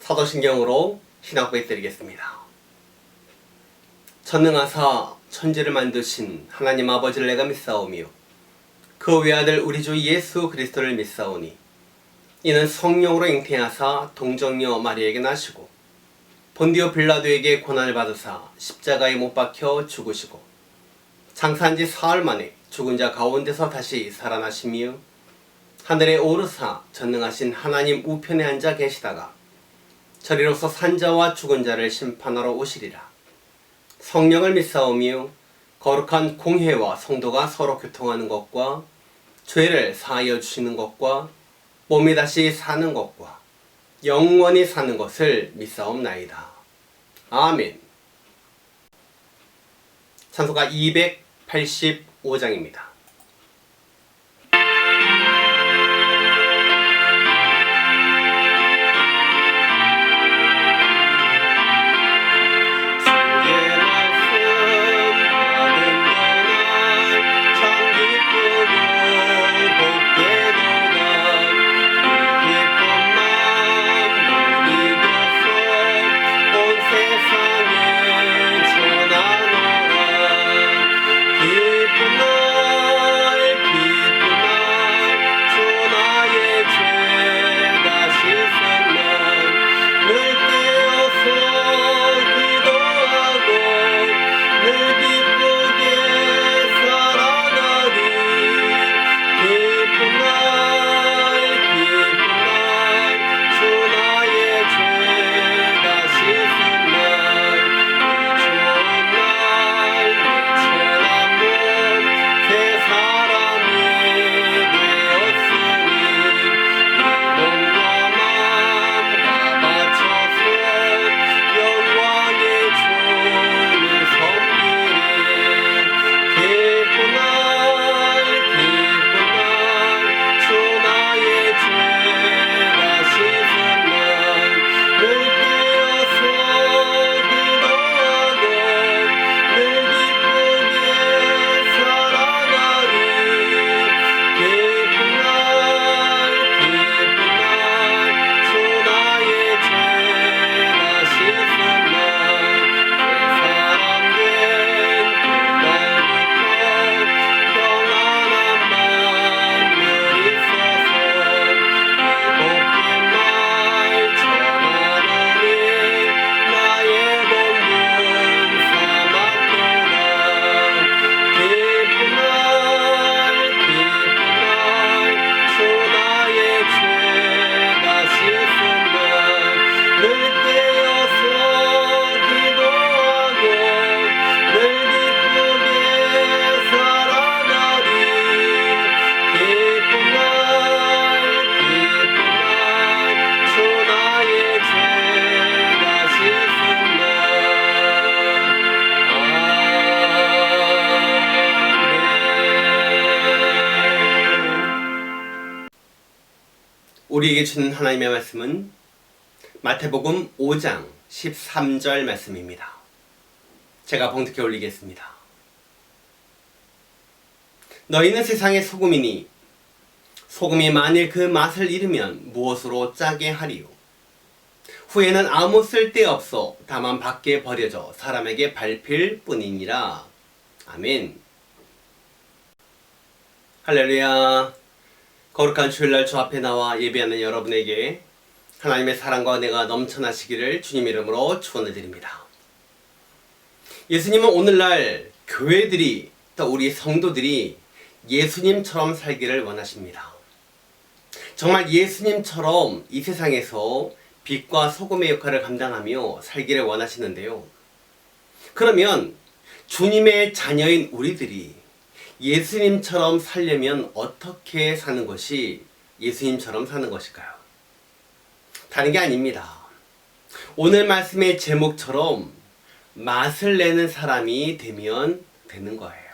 사도신경으로 신앙고백 드리겠습니다. 전능하사 천지를 만드신 하나님 아버지를 내가 믿사오며 그 외아들 우리 주 예수 그리스도를 믿사오니 이는 성령으로 잉태하사 동정녀 마리에게 나시고 본디오 빌라도에게 고난을 받으사 십자가에 못 박혀 죽으시고 장사한 지 사흘 만에 죽은 자 가운데서 다시 살아나시며 하늘에 오르사 전능하신 하나님 우편에 앉아 계시다가 저리로서 산자와 죽은 자를 심판하러 오시리라. 성령을 믿사오며 거룩한 공회와 성도가 서로 교통하는 것과 죄를 사하여 주시는 것과 몸이 다시 사는 것과 영원히 사는 것을 믿사옵나이다. 아멘. 찬송가 285장입니다. 우리에게 주는 하나님의 말씀은 마태복음 5장 13절 말씀입니다. 제가 봉독해 올리겠습니다. 너희는 세상의 소금이니 소금이 만일 그 맛을 잃으면 무엇으로 짜게 하리요? 후에는 아무 쓸데없어 다만 밖에 버려져 사람에게 밟힐 뿐이니라. 아멘. 할렐루야. 거룩한 주일날 주 앞에 나와 예배하는 여러분에게 하나님의 사랑과 은혜가 넘쳐나시기를 주님 이름으로 축원을 드립니다. 예수님은 오늘날 교회들이 또 우리 성도들이 예수님처럼 살기를 원하십니다. 정말 예수님처럼 이 세상에서 빛과 소금의 역할을 감당하며 살기를 원하시는데요. 그러면 주님의 자녀인 우리들이 예수님처럼 살려면 어떻게 사는 것이 예수님처럼 사는 것일까요? 다른 게 아닙니다. 오늘 말씀의 제목처럼 맛을 내는 사람이 되면 되는 거예요.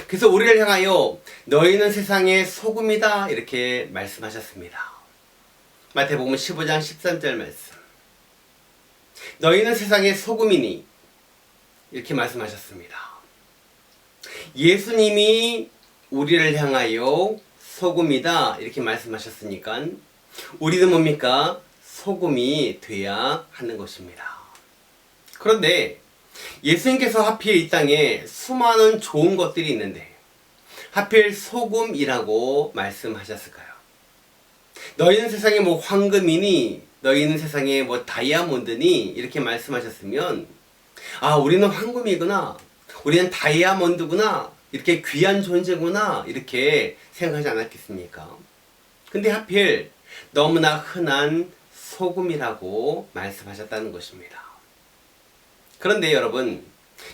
그래서 우리를 향하여 너희는 세상의 소금이다 이렇게 말씀하셨습니다. 마태복음 15장 13절 말씀. 너희는 세상의 소금이니 이렇게 말씀하셨습니다. 예수님이 우리를 향하여 소금이다 이렇게 말씀하셨으니까 우리는 뭡니까? 소금이 돼야 하는 것입니다. 그런데 예수님께서 하필 이 땅에 수많은 좋은 것들이 있는데 하필 소금이라고 말씀하셨을까요? 너희는 세상에 뭐 황금이니 너희는 세상에 뭐 다이아몬드니 이렇게 말씀하셨으면 아, 우리는 황금이구나, 우리는 다이아몬드구나, 이렇게 귀한 존재구나 이렇게 생각하지 않았겠습니까? 근데 하필 너무나 흔한 소금이라고 말씀하셨다는 것입니다. 그런데 여러분,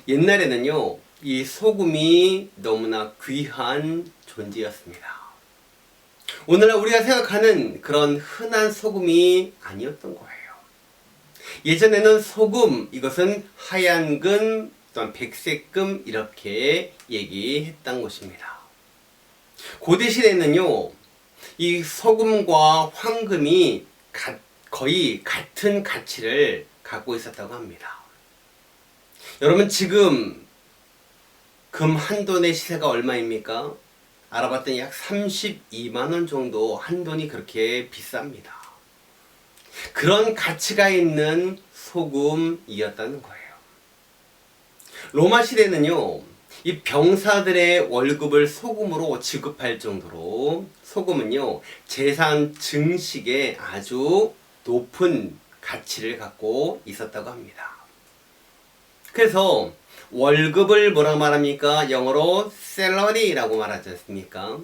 옛날에는요, 이 소금이 너무나 귀한 존재였습니다. 오늘날 우리가 생각하는 그런 흔한 소금이 아니었던 거예요. 예전에는 소금, 이것은 하얀 금, 또한 백색 금 이렇게 얘기했던 것입니다. 고대시대에는요, 이 소금과 황금이 거의 같은 가치를 갖고 있었다고 합니다. 여러분, 지금 금 한 돈의 시세가 얼마입니까? 알아봤더니 약 32만원 정도 한 돈이 그렇게 비쌉니다. 그런 가치가 있는 소금이었다는 거예요. 로마 시대는요, 이 병사들의 월급을 소금으로 지급할 정도로 소금은요, 재산 증식에 아주 높은 가치를 갖고 있었다고 합니다. 그래서 월급을 뭐라 말합니까? 영어로 salary라고 말하지 않습니까?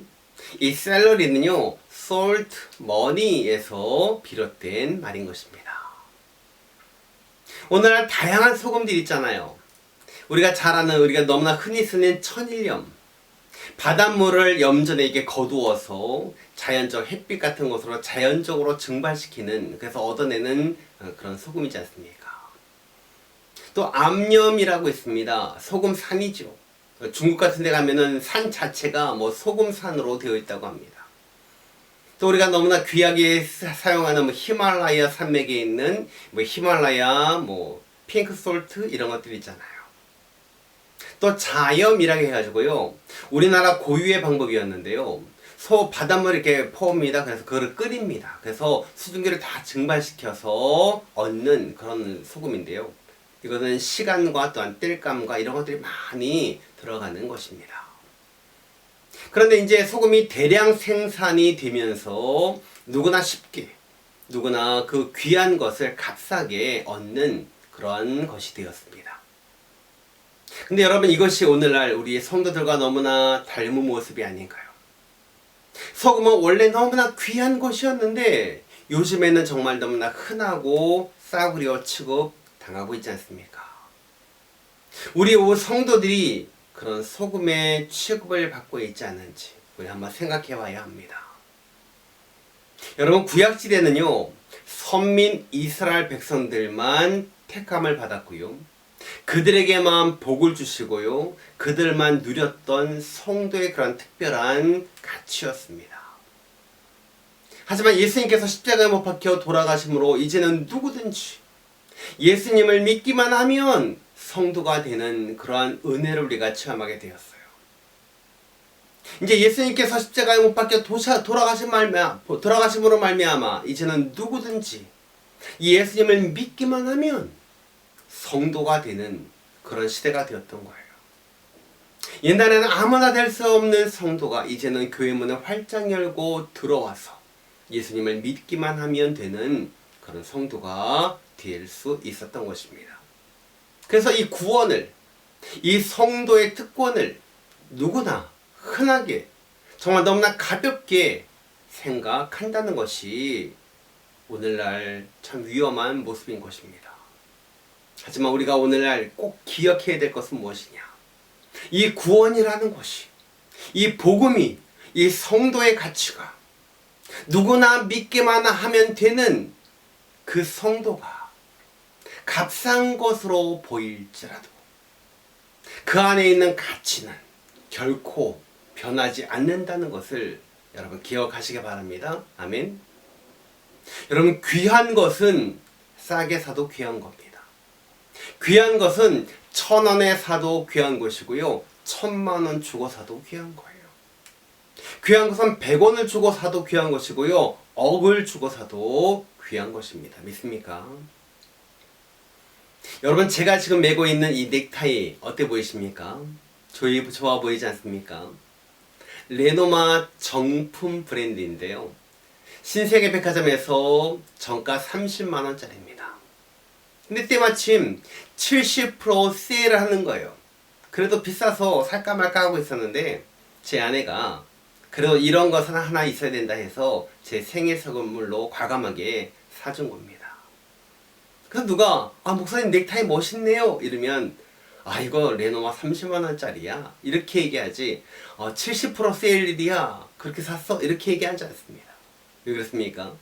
이 salary는요, salt money에서 비롯된 말인 것입니다. 오늘날 다양한 소금들이 있잖아요. 우리가 잘 아는, 우리가 너무나 흔히 쓰는 천일염, 바닷물을 염전에 이렇게 거두어서 자연적 햇빛 같은 것으로 자연적으로 증발시키는, 그래서 얻어내는 그런 소금이지 않습니까? 또 암염이라고 있습니다. 소금산이죠. 중국 같은 데 가면은 산 자체가 뭐 소금산으로 되어 있다고 합니다. 또 우리가 너무나 귀하게 사용하는 뭐 히말라야 산맥에 있는 뭐 히말라야 뭐 핑크솔트 이런 것들이 있잖아요. 또 자염이라고 해가지고요, 우리나라 고유의 방법이었는데요, 바닷물을 이렇게 퍼옵니다. 그래서 그거를 끓입니다. 그래서 수증기를 다 증발시켜서 얻는 그런 소금인데요, 이거는 시간과 또한 땔감과 이런 것들이 많이 들어가는 것입니다. 그런데 이제 소금이 대량 생산이 되면서 누구나 쉽게, 누구나 그 귀한 것을 값싸게 얻는 그런 것이 되었습니다. 근데 여러분, 이것이 오늘날 우리 성도들과 너무나 닮은 모습이 아닌가요? 소금은 원래 너무나 귀한 것이었는데 요즘에는 정말 너무나 흔하고 싸구려 취급 당하고 있지 않습니까? 우리 성도들이 그런 소금의 취급을 받고 있지 않은지 우리 한번 생각해 봐야 합니다. 여러분, 구약시대는요, 선민 이스라엘 백성들만 택함을 받았고요, 그들에게만 복을 주시고요, 그들만 누렸던 성도의 그런 특별한 가치였습니다. 하지만 예수님께서 십자가에 못 박혀 돌아가심으로 이제는 누구든지 예수님을 믿기만 하면 성도가 되는 그러한 은혜를 우리가 체험하게 되었어요. 이제 예수님께서 십자가에 못 박혀 돌아가심으로 말미암아 이제는 누구든지 예수님을 믿기만 하면 성도가 되는 그런 시대가 되었던 거예요. 옛날에는 아무나 될 수 없는 성도가 이제는 교회 문을 활짝 열고 들어와서 예수님을 믿기만 하면 되는 그런 성도가 될 수 있었던 것입니다. 그래서 이 구원을, 이 성도의 특권을 누구나 흔하게, 정말 너무나 가볍게 생각한다는 것이 오늘날 참 위험한 모습인 것입니다. 하지만 우리가 오늘날 꼭 기억해야 될 것은 무엇이냐? 이 구원이라는 것이, 이 복음이, 이 성도의 가치가 누구나 믿기만 하면 되는 그 성도가 값싼 것으로 보일지라도 그 안에 있는 가치는 결코 변하지 않는다는 것을 여러분 기억하시기 바랍니다. 아멘. 여러분, 귀한 것은 싸게 사도 귀한 겁니다. 귀한 것은 1,000원에 사도 귀한 것이고요, 1,000만 원 주고 사도 귀한 거예요. 귀한 것은 100원을 주고 사도 귀한 것이고요. 억을 주고 사도 귀한 것입니다. 믿습니까? 여러분, 제가 지금 메고 있는 이 넥타이 어때 보이십니까? 좋아 보이지 않습니까? 레노마 정품 브랜드인데요. 신세계 백화점에서 정가 30만원짜리입니다. 근데 때마침 70% 세일을 하는 거예요. 그래도 비싸서 살까 말까 하고 있었는데 제 아내가 그래도 이런 것은 하나 있어야 된다 해서 제 생일 선물로 과감하게 사준 겁니다. 그래서 누가 목사님 넥타이 멋있네요 이러면 이거 레노마 30만원짜리야 이렇게 얘기하지 70% 세일이야 그렇게 샀어 이렇게 얘기하지 않습니다. 왜 그렇습니까?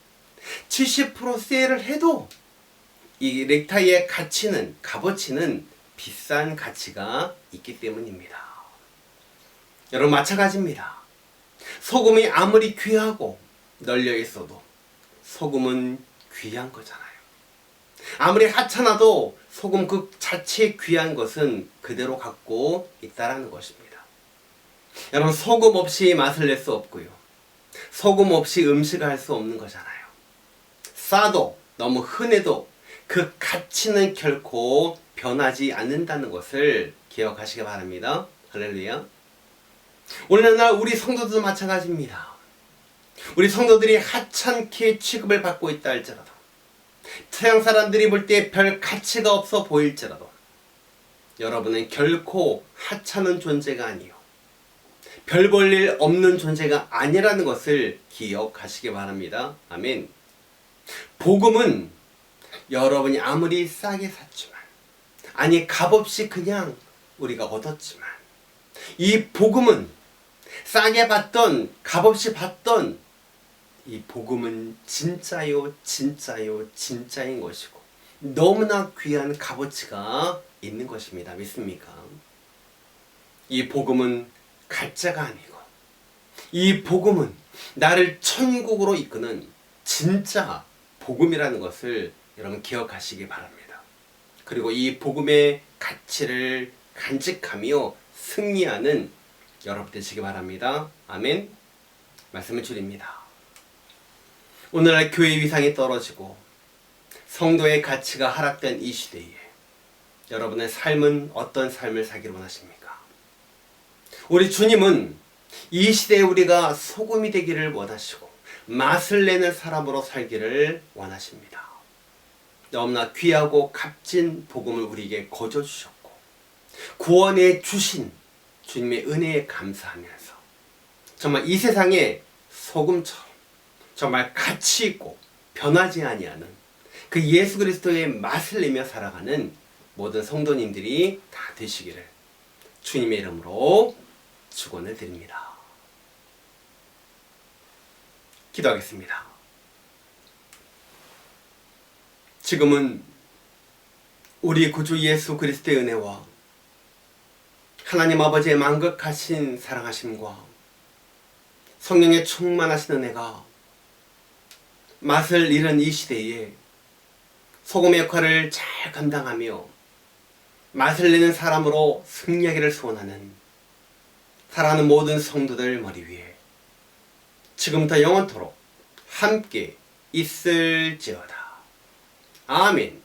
70% 세일을 해도 이 넥타이의 가치는, 값어치는 비싼 가치가 있기 때문입니다. 여러분, 마찬가지입니다. 소금이 아무리 귀하고 널려 있어도 소금은 귀한 거잖아요. 아무리 하찮아도 소금 그 자체의 귀한 것은 그대로 갖고 있다라는 것입니다. 여러분, 소금 없이 맛을 낼 수 없고요. 소금 없이 음식을 할 수 없는 거잖아요. 싸도 너무 흔해도 그 가치는 결코 변하지 않는다는 것을 기억하시기 바랍니다. 할렐루야. 오늘날 우리 성도들도 마찬가지입니다. 우리 성도들이 하찮게 취급을 받고 있다 할지라도, 서양 사람들이 볼 때 별 가치가 없어 보일지라도 여러분은 결코 하찮은 존재가 아니요, 별 볼 일 없는 존재가 아니라는 것을 기억하시기 바랍니다. 아멘. 복음은 여러분이 아무리 싸게 샀지만, 아니 값없이 그냥 우리가 얻었지만, 이 복음은 싸게 받던 값없이 받던 이 복음은 진짜요 진짜요 진짜인 것이고 너무나 귀한 값어치가 있는 것입니다. 믿습니까? 이 복음은 가짜가 아니고 이 복음은 나를 천국으로 이끄는 진짜 복음이라는 것을 여러분 기억하시기 바랍니다. 그리고 이 복음의 가치를 간직하며 승리하는 여러분 되시기 바랍니다. 아멘. 말씀을 줄입니다. 오늘날 교회 위상이 떨어지고 성도의 가치가 하락된 이 시대에 여러분의 삶은 어떤 삶을 살기를 원하십니까? 우리 주님은 이 시대에 우리가 소금이 되기를 원하시고 맛을 내는 사람으로 살기를 원하십니다. 너무나 귀하고 값진 복음을 우리에게 거저 주셨고 구원해 주신 주님의 은혜에 감사하면서 정말 이 세상에 소금처럼 정말 가치 있고 변하지 아니하는 그 예수 그리스도의 맛을 내며 살아가는 모든 성도님들이 다 되시기를 주님의 이름으로 축원을 드립니다. 기도하겠습니다. 지금은 우리 구주 예수 그리스도의 은혜와 하나님 아버지의 만극하신 사랑하심과 성령의 충만하신 은혜가 맛을 잃은 이 시대에 소금의 역할을 잘 감당하며 맛을 내는 사람으로 승리하기를 소원하는 사랑하는 모든 성도들 머리 위에 지금부터 영원토록 함께 있을지어다. 아멘.